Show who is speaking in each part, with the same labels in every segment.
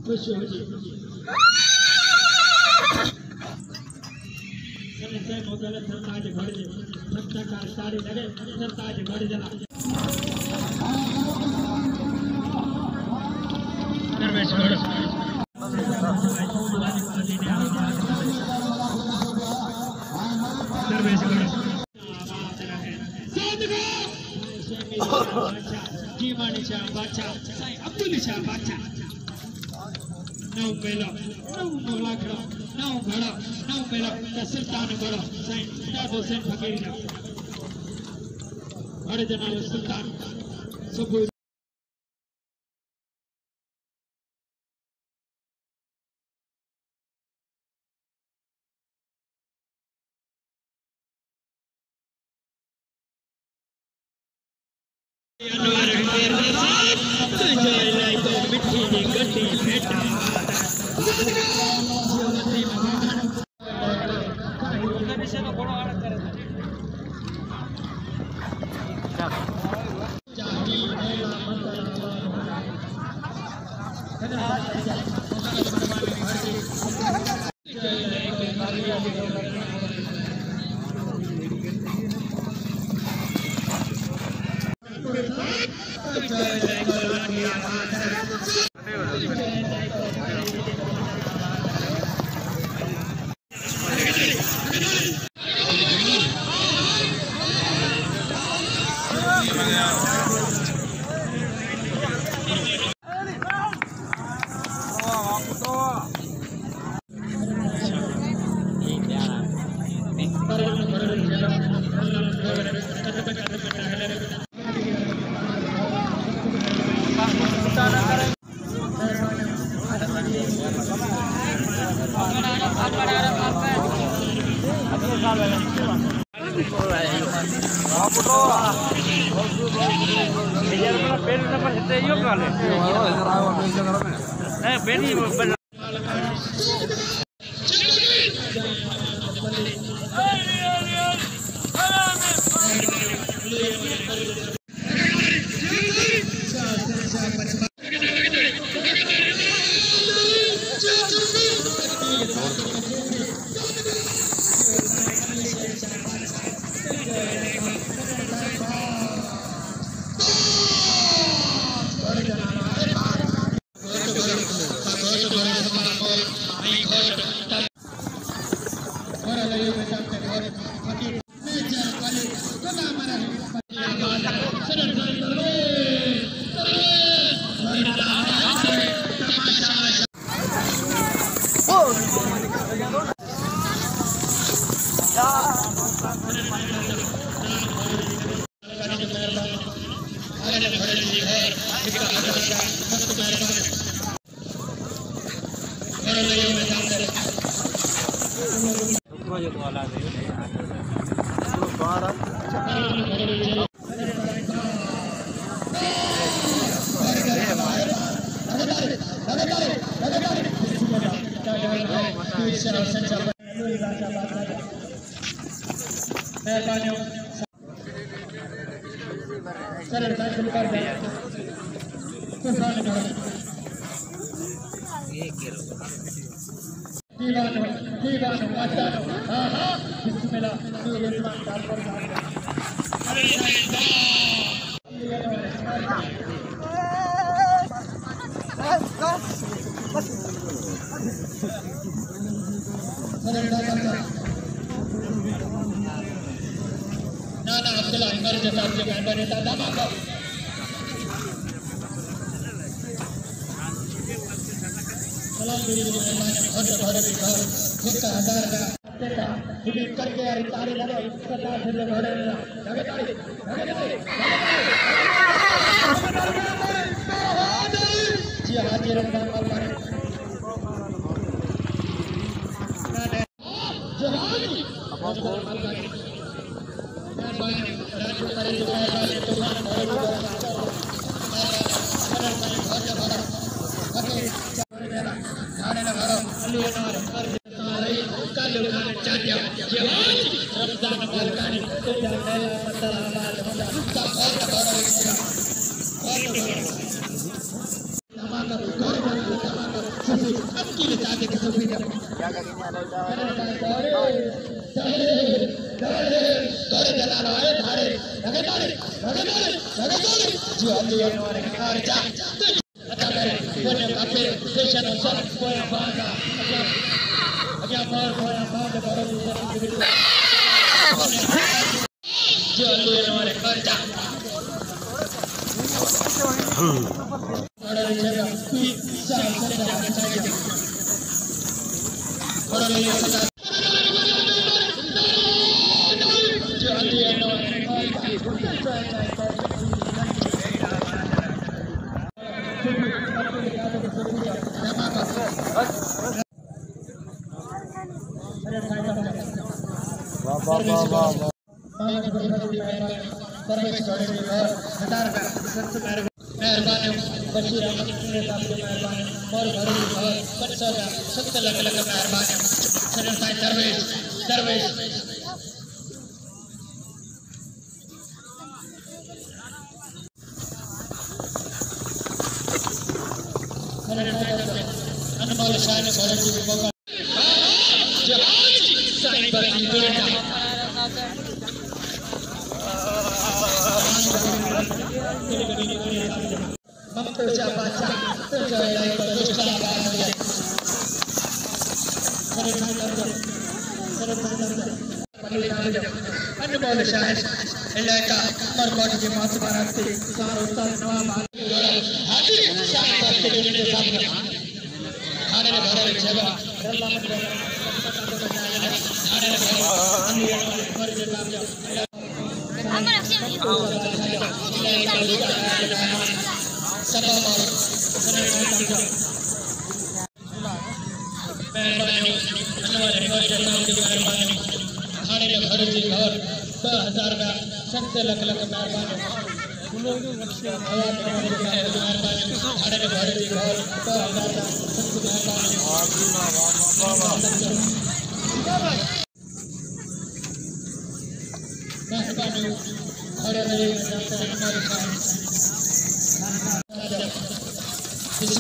Speaker 1: खुश हो जी से मोगल सरताज भर जे सबका कार साड़ी लगे सरताज भर जला दरवेश घोड़ दरवेश घोड़ जीवानी शाह बादशाह साईं अब्दुल शाह बादशाह नौ मेला नौ मोलाखड़ा नौ घड़ा नौ मेला का सुल्तान घड़ा साईं दादो हुसैन फकीर ना बड़े जनाब सुल्तान सुबह सुफी अब की बता दे कि सुफी क्या दौड़े चला रहा है धारे लगे दौड़े जो अल्ली और जा अता करे कोने काफे स्टेशन और सब कोई बांधा अगर बाहर जो अल्ली और कर जा बड़ा जगह कोई साल से जाना चाहिए बड़ा ले सका जो अल्ली और मेहरबानी बशीर अहमद साहब की मेहरबानी और घरों की घर बच्चा सबसे अलग अलग मेहरबानी सदर साहब दरवेश अनमोल शाह ने घरों की मौका साईं पर अनमोल शाह इलाका मरकोट के मातबा रखते सार उस्ताद नवाब हाजी शाह के सामने खाने ने भरे जगह सबसे लख लख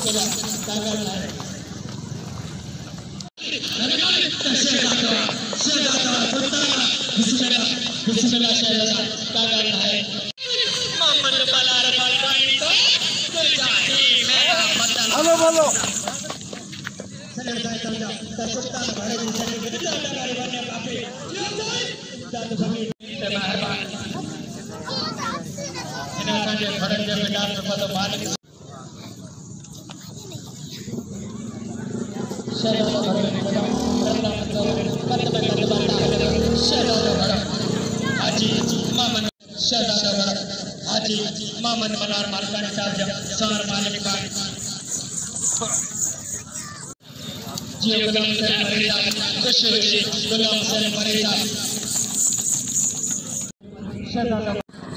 Speaker 1: मेहरबानी बोलो हाजी मामन मलार मालकानी साहब सार मालिक जी गुलाम सर मरीजा खुशी गुलाम सर मरीजा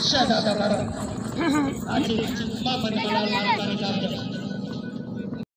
Speaker 1: शदा हाजी मामन मलार मालकानी साहब